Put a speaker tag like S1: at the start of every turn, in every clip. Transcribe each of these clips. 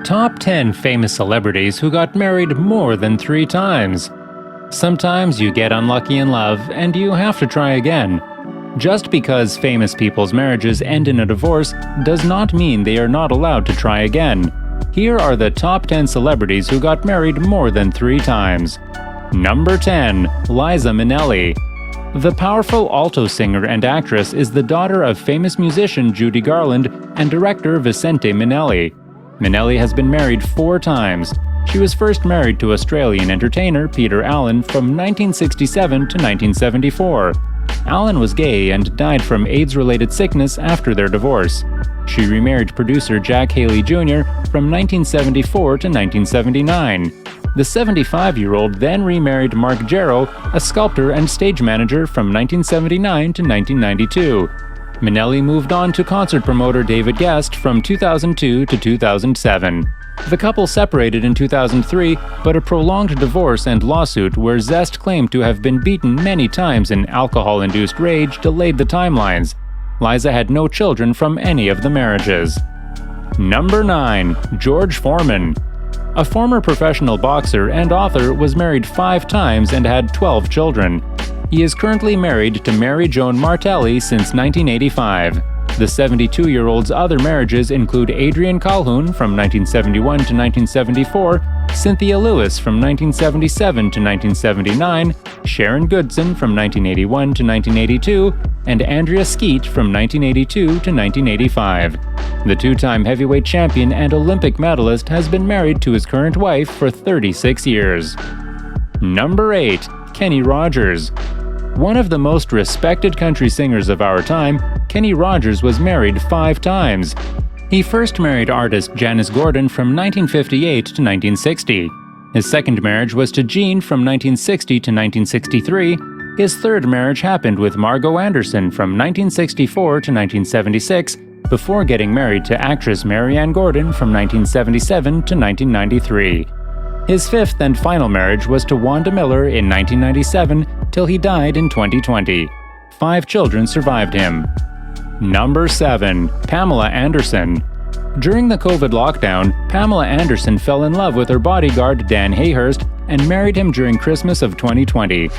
S1: Top 10 famous celebrities who got married more than 3 times. Sometimes you get unlucky in love and you have to try again. Just because famous people's marriages end in a divorce does not mean they are not allowed to try again. Here are the top 10 celebrities who got married more than 3 times. Number 10. Liza Minnelli. The powerful alto singer and actress is the daughter of famous musician Judy Garland and director Vicente Minnelli. Minnelli has been married 4 times. She was first married to Australian entertainer Peter Allen from 1967 to 1974. Allen was gay and died from AIDS-related sickness after their divorce. She remarried producer Jack Haley Jr. from 1974 to 1979. The 75-year-old then remarried Mark Jarrow, a sculptor and stage manager from 1979 to 1992. Minnelli moved on to concert promoter David Guest from 2002 to 2007. The couple separated in 2003, but a prolonged divorce and lawsuit where Zest claimed to have been beaten many times in alcohol-induced rage delayed the timelines. Liza had no children from any of the marriages. Number 9. George Foreman. A former professional boxer and author, was married 5 times and had 12 children. He is currently married to Mary Joan Martelli since 1985. The 72-year-old's other marriages include Adrian Calhoun from 1971 to 1974, Cynthia Lewis from 1977 to 1979, Sharon Goodson from 1981 to 1982, and Andrea Skeet from 1982 to 1985. The 2-time heavyweight champion and Olympic medalist has been married to his current wife for 36 years. Number 8. Kenny Rogers. One of the most respected country singers of our time, Kenny Rogers was married 5 times. He first married artist Janis Gordon from 1958 to 1960. His second marriage was to Jean from 1960 to 1963. His third marriage happened with Margot Anderson from 1964 to 1976, before getting married to actress Marianne Gordon from 1977 to 1993. His 5th and final marriage was to Wanda Miller in 1997 till he died in 2020. 5 children survived him. Number 7. Pamela Anderson. During the COVID lockdown, Pamela Anderson fell in love with her bodyguard Dan Hayhurst and married him during Christmas of 2020.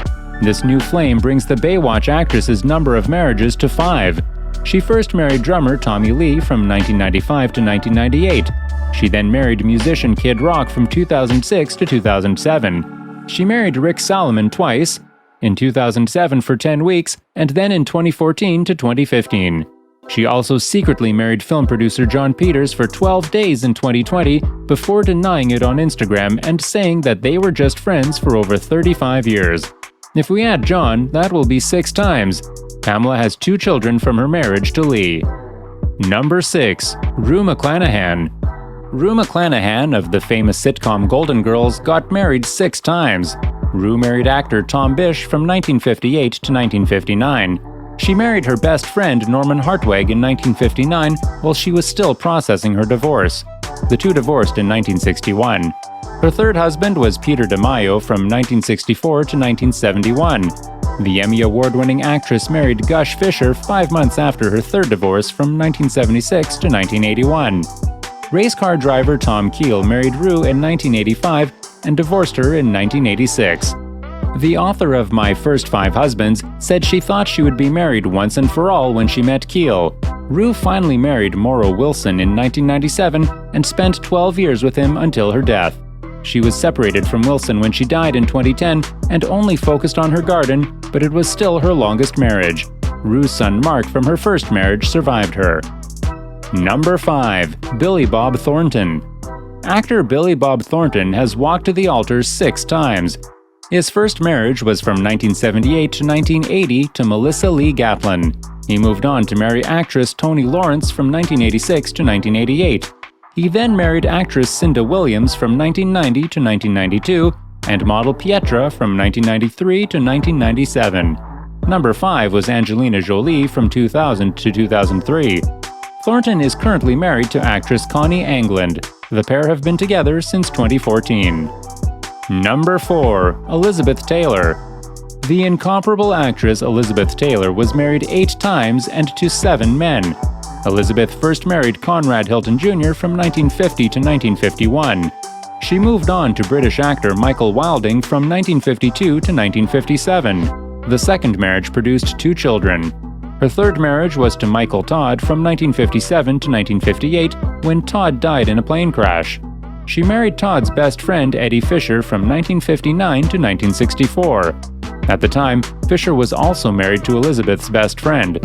S1: This new flame brings the Baywatch actress's number of marriages to 5. She first married drummer Tommy Lee from 1995 to 1998. She then married musician Kid Rock from 2006 to 2007. She married Rick Salomon twice, in 2007 for 10 weeks, and then in 2014 to 2015. She also secretly married film producer John Peters for 12 days in 2020 before denying it on Instagram and saying that they were just friends for over 35 years. If we add John, that will be 6 times. Pamela has 2 children from her marriage to Lee. Number 6. Rue McClanahan. Rue McClanahan of the famous sitcom Golden Girls got married 6 times. Rue married actor Tom Bish from 1958 to 1959. She married her best friend Norman Hartwig in 1959 while she was still processing her divorce. The two divorced in 1961. Her third husband was Peter DeMaio from 1964 to 1971. The Emmy Award-winning actress married Gush Fisher 5 months after her third divorce from 1976 to 1981. Race car driver Tom Keel married Rue in 1985 and divorced her in 1986. The author of My First 5 Husbands said she thought she would be married once and for all when she met Keel. Rue finally married Morrow Wilson in 1997 and spent 12 years with him until her death. She was separated from Wilson when she died in 2010 and only focused on her garden, but it was still her longest marriage. Rue's son Mark from her first marriage survived her. Number 5. Billy Bob Thornton. Actor Billy Bob Thornton has walked to the altar 6 times. His first marriage was from 1978 to 1980 to Melissa Lee Gatlin. He moved on to marry actress Toni Lawrence from 1986 to 1988. He then married actress Cinda Williams from 1990 to 1992 and model Pietra from 1993 to 1997. Number 5 was Angelina Jolie from 2000 to 2003. Thornton is currently married to actress Connie Angland. The pair have been together since 2014. Number 4. Elizabeth Taylor. The incomparable actress Elizabeth Taylor was married 8 times and to 7 men. Elizabeth first married Conrad Hilton Jr. from 1950 to 1951. She moved on to British actor Michael Wilding from 1952 to 1957. The second marriage produced 2 children. Her third marriage was to Michael Todd from 1957 to 1958, when Todd died in a plane crash. She married Todd's best friend Eddie Fisher from 1959 to 1964. At the time, Fisher was also married to Elizabeth's best friend.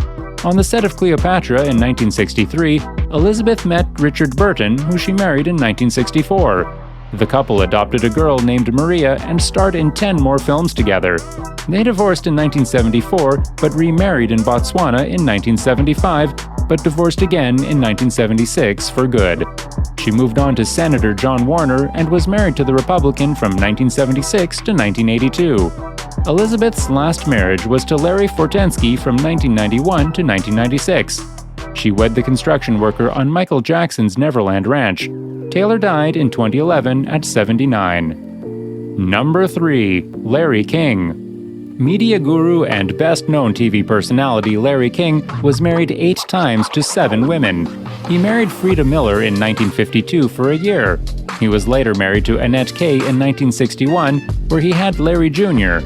S1: On the set of Cleopatra in 1963, Elizabeth met Richard Burton, who she married in 1964. The couple adopted a girl named Maria and starred in 10 more films together. They divorced in 1974, but remarried in Botswana in 1975, but divorced again in 1976 for good. She moved on to Senator John Warner and was married to the Republican from 1976 to 1982. Elizabeth's last marriage was to Larry Fortensky from 1991 to 1996. She wed the construction worker on Michael Jackson's Neverland Ranch. Taylor died in 2011 at 79. Number 3. Larry King. Media guru and best-known TV personality Larry King was married 8 times to 7 women. He married Frida Miller in 1952 for a year. He was later married to Annette Kay in 1961, where he had Larry Jr.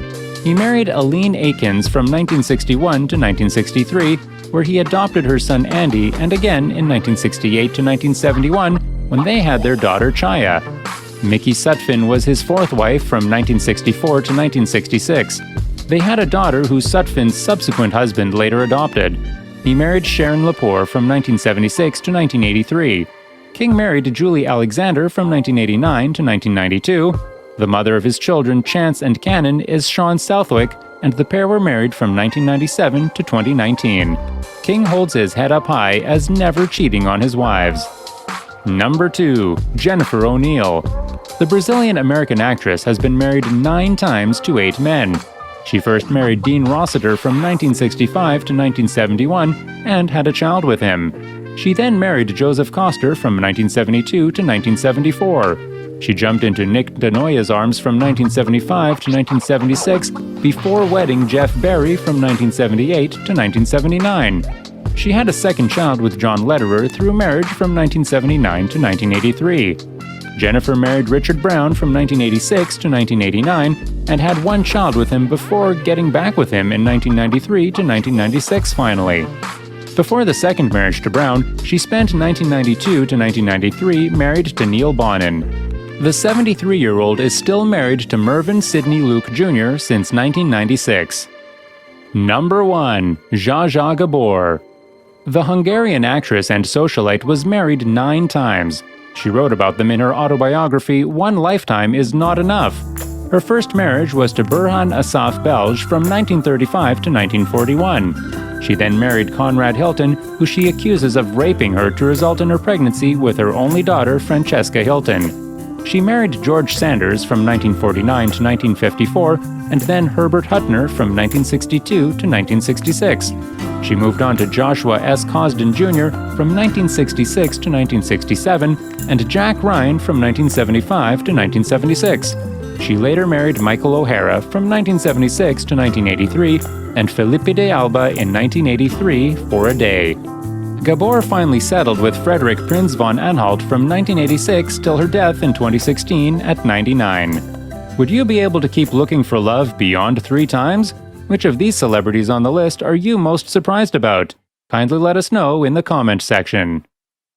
S1: He married Aline Akins from 1961 to 1963, where he adopted her son Andy, and again in 1968 to 1971, when they had their daughter Chaya. Mickey Sutphin was his 4th wife from 1964 to 1966. They had a daughter who Sutphin's subsequent husband later adopted. He married Sharon Lepore from 1976 to 1983. King married Julie Alexander from 1989 to 1992. The mother of his children, Chance and Cannon, is Sean Southwick, and the pair were married from 1997 to 2019. King holds his head up high as never cheating on his wives. Number 2. Jennifer O'Neill. The Brazilian-American actress has been married 9 times to 8 men. She first married Dean Rossiter from 1965 to 1971 and had a child with him. She then married Joseph Coster from 1972 to 1974. She jumped into Nick DeNoya's arms from 1975 to 1976 before wedding Jeff Barry from 1978 to 1979. She had a second child with John Lederer through marriage from 1979 to 1983. Jennifer married Richard Brown from 1986 to 1989 and had 1 child with him before getting back with him in 1993 to 1996 finally. Before the second marriage to Brown, she spent 1992 to 1993 married to Neil Bonin. The 73-year-old is still married to Mervyn Sidney Luke Jr. since 1996. Number 1. Zsa Zsa Gabor. The Hungarian actress and socialite was married 9 times. She wrote about them in her autobiography, One Lifetime is Not Enough. Her first marriage was to Burhan Asaf Belge from 1935 to 1941. She then married Conrad Hilton, who she accuses of raping her to result in her pregnancy with her only daughter, Francesca Hilton. She married George Sanders from 1949 to 1954, and then Herbert Huttner from 1962 to 1966. She moved on to Joshua S. Cosden Jr. from 1966 to 1967, and Jack Ryan from 1975 to 1976. She later married Michael O'Hara from 1976 to 1983, and Felipe de Alba in 1983 for a day. Gabor finally settled with Frederick Prinz von Anhalt from 1986 till her death in 2016 at 99. Would you be able to keep looking for love beyond 3 times? Which of these celebrities on the list are you most surprised about? Kindly let us know in the comment section.